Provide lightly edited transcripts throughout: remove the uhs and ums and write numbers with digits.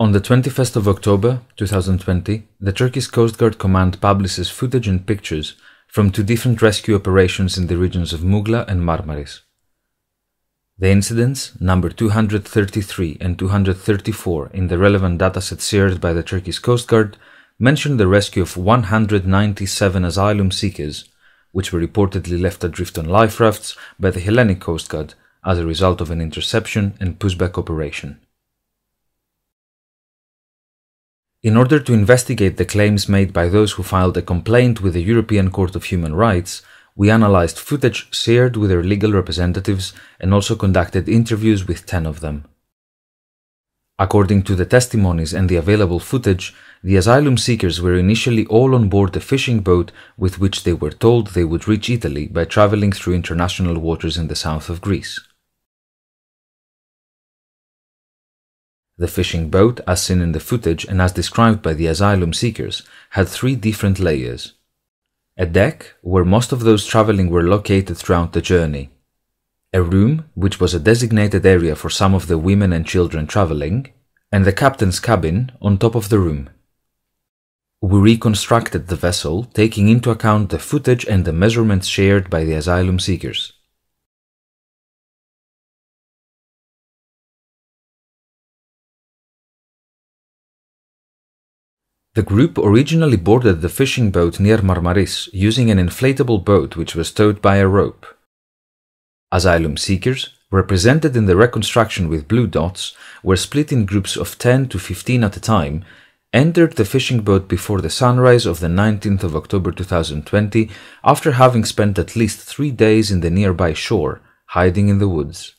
On the 21st of October 2020, the Turkish Coast Guard Command publishes footage and pictures from two different rescue operations in the regions of Mugla and Marmaris. The incidents, number 233 and 234 in the relevant datasets shared by the Turkish Coast Guard, mention the rescue of 197 asylum seekers, which were reportedly left adrift on life rafts by the Hellenic Coast Guard as a result of an interception and pushback operation. In order to investigate the claims made by those who filed a complaint with the European Court of Human Rights, we analyzed footage shared with their legal representatives and also conducted interviews with 10 of them. According to the testimonies and the available footage, the asylum seekers were initially all on board a fishing boat with which they were told they would reach Italy by traveling through international waters in the south of Greece. The fishing boat, as seen in the footage and as described by the asylum seekers, had 3 different layers. A deck, where most of those traveling were located throughout the journey. A room, which was a designated area for some of the women and children traveling, and the captain's cabin on top of the room. We reconstructed the vessel, taking into account the footage and the measurements shared by the asylum seekers. The group originally boarded the fishing boat near Marmaris using an inflatable boat which was towed by a rope. Asylum seekers, represented in the reconstruction with blue dots, were split in groups of 10 to 15 at a time, entered the fishing boat before the sunrise of the 19th of October 2020 after having spent at least 3 days in the nearby shore, hiding in the woods.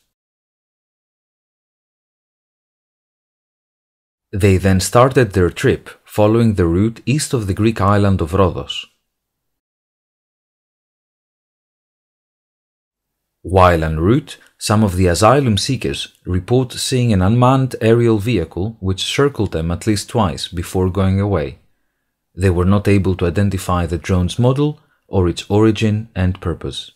They then started their trip, following the route east of the Greek island of Rhodos. While en route, some of the asylum seekers report seeing an unmanned aerial vehicle which circled them at least twice before going away. They were not able to identify the drone's model or its origin and purpose.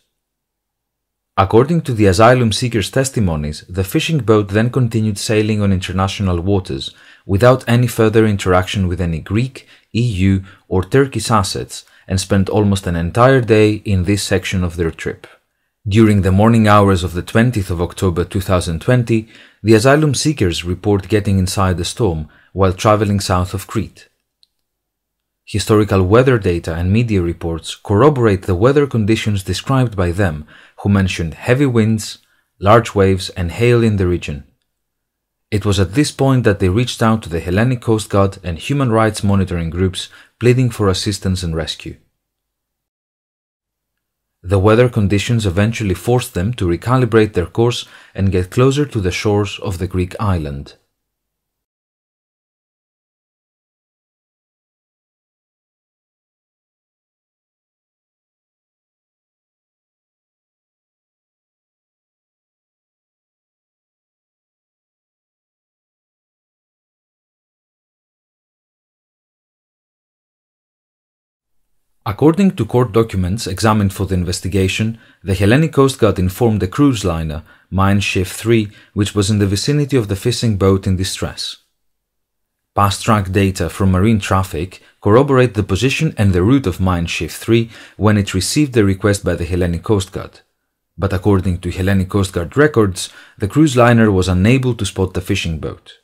According to the asylum seekers' testimonies, the fishing boat then continued sailing on international waters without any further interaction with any Greek, EU or Turkish assets and spent almost an entire day in this section of their trip. During the morning hours of the 20th of October 2020, the asylum seekers report getting inside a storm while traveling south of Crete. Historical weather data and media reports corroborate the weather conditions described by them, who mentioned heavy winds, large waves and hail in the region. It was at this point that they reached out to the Hellenic Coast Guard and human rights monitoring groups pleading for assistance and rescue. The weather conditions eventually forced them to recalibrate their course and get closer to the shores of the Greek island. According to court documents examined for the investigation, the Hellenic Coast Guard informed the cruise liner, Mein Schiff 3, which was in the vicinity of the fishing boat in distress. Fast-track data from marine traffic corroborate the position and the route of Mein Schiff 3 when it received the request by the Hellenic Coast Guard. But according to Hellenic Coast Guard records, the cruise liner was unable to spot the fishing boat.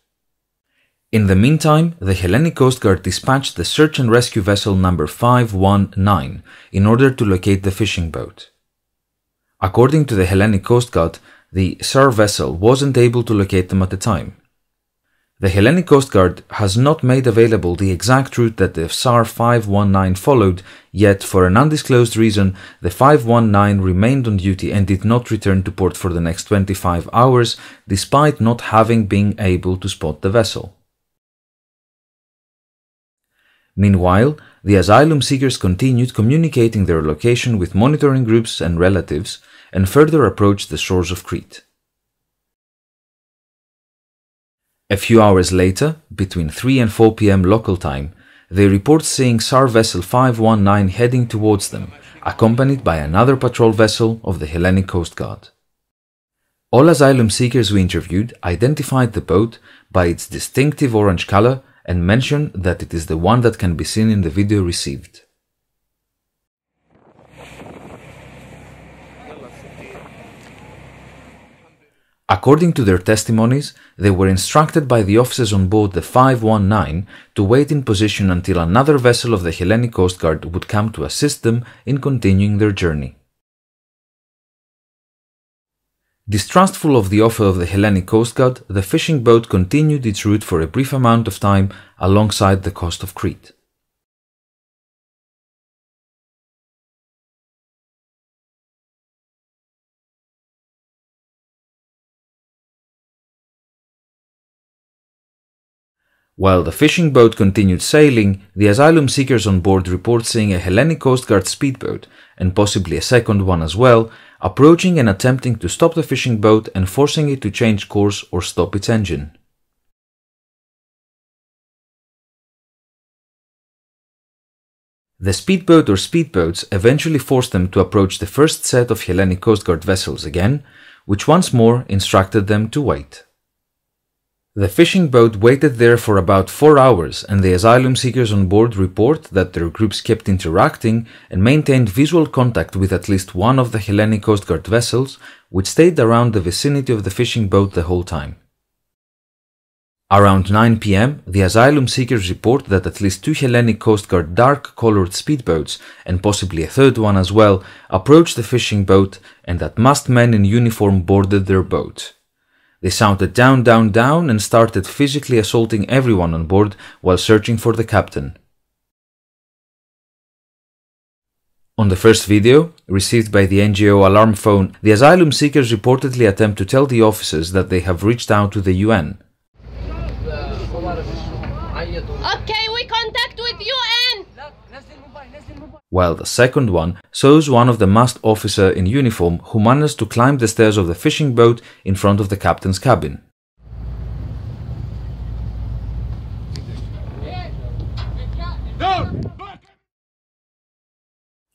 In the meantime, the Hellenic Coast Guard dispatched the search and rescue vessel number 519 in order to locate the fishing boat. According to the Hellenic Coast Guard, the SAR vessel wasn't able to locate them at the time. The Hellenic Coast Guard has not made available the exact route that the SAR 519 followed, yet for an undisclosed reason, the 519 remained on duty and did not return to port for the next 25 hours, despite not having been able to spot the vessel. Meanwhile, the asylum seekers continued communicating their location with monitoring groups and relatives and further approached the shores of Crete. A few hours later, between 3 and 4 p.m. local time, they report seeing SAR vessel 519 heading towards them, accompanied by another patrol vessel of the Hellenic Coast Guard. All asylum seekers we interviewed identified the boat by its distinctive orange color and mentioned that it is the one that can be seen in the video received. According to their testimonies, they were instructed by the officers on board the 519 to wait in position until another vessel of the Hellenic Coast Guard would come to assist them in continuing their journey. Distrustful of the offer of the Hellenic Coast Guard, the fishing boat continued its route for a brief amount of time alongside the coast of Crete. While the fishing boat continued sailing, the asylum seekers on board report seeing a Hellenic Coast Guard speedboat, and possibly a second one as well, approaching and attempting to stop the fishing boat and forcing it to change course or stop its engine. The speedboat or speedboats eventually forced them to approach the first set of Hellenic Coast Guard vessels again, which once more instructed them to wait. The fishing boat waited there for about 4 hours, and the asylum seekers on board report that their groups kept interacting and maintained visual contact with at least one of the Hellenic Coast Guard vessels, which stayed around the vicinity of the fishing boat the whole time. Around 9 p.m., the asylum seekers report that at least 2 Hellenic Coast Guard dark-colored speedboats, and possibly a third one as well, approached the fishing boat and that masked men in uniform boarded their boat. They shouted down, down, down and started physically assaulting everyone on board while searching for the captain. On the first video, received by the NGO alarm phone, the asylum seekers reportedly attempt to tell the officers that they have reached out to the UN. Okay, we contact with UN! While the second one shows one of the masked officer in uniform who managed to climb the stairs of the fishing boat in front of the captain's cabin.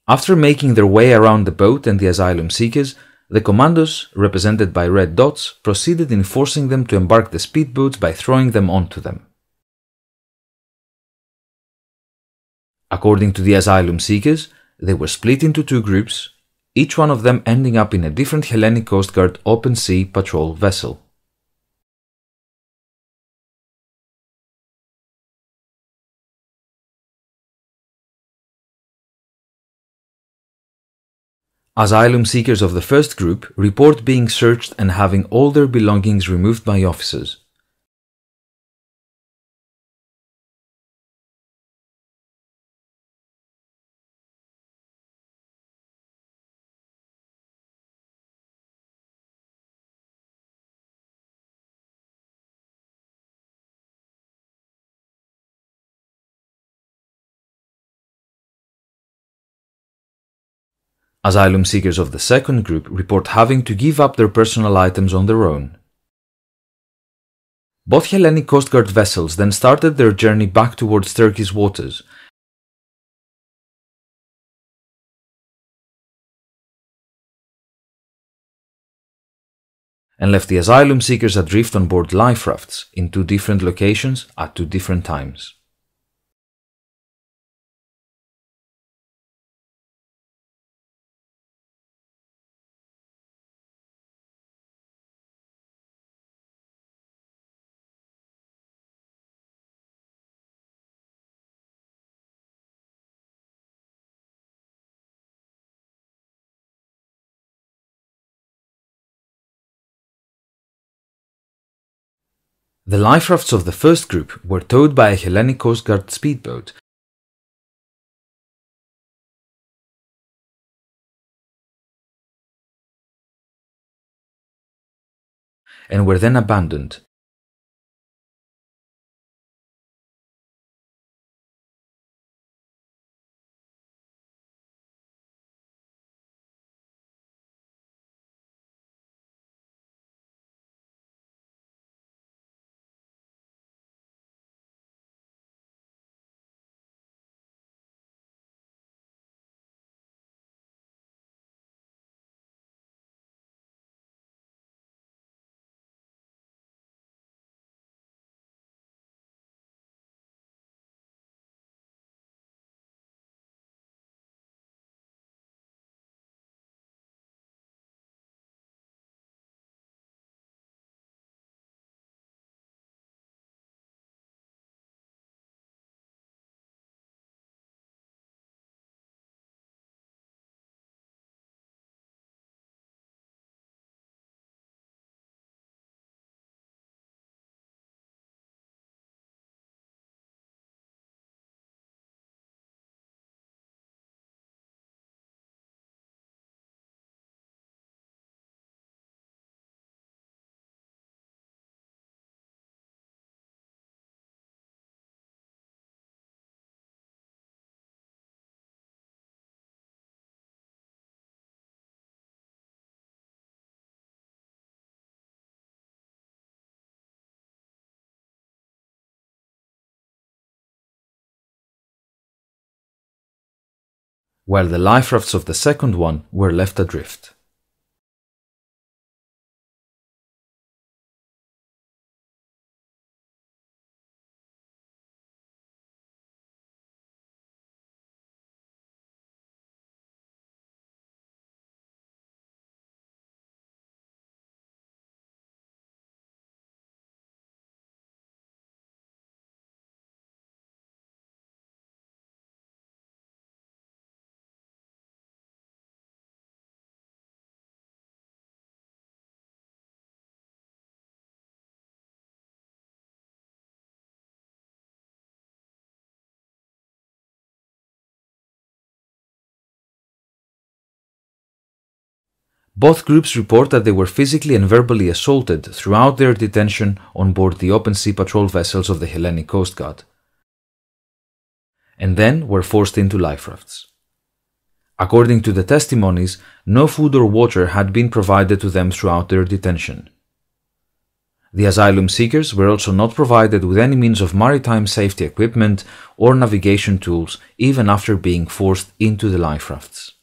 After making their way around the boat and the asylum seekers, the commandos, represented by red dots, proceeded in forcing them to embark the speedboats by throwing them onto them. According to the asylum seekers, they were split into 2 groups, each one of them ending up in a different Hellenic Coast Guard open sea patrol vessel. Asylum seekers of the first group report being searched and having all their belongings removed by officers. Asylum seekers of the second group report having to give up their personal items on their own. Both Hellenic Coast Guard vessels then started their journey back towards Turkey's waters, and left the asylum seekers adrift on board life rafts in 2 different locations at 2 different times. The life rafts of the first group were towed by a Hellenic Coast Guard speedboat and were then abandoned. while the life rafts of the second one were left adrift. Both groups report that they were physically and verbally assaulted throughout their detention on board the open sea patrol vessels of the Hellenic Coast Guard, and then were forced into life rafts. According to the testimonies, no food or water had been provided to them throughout their detention. The asylum seekers were also not provided with any means of maritime safety equipment or navigation tools even after being forced into the life rafts.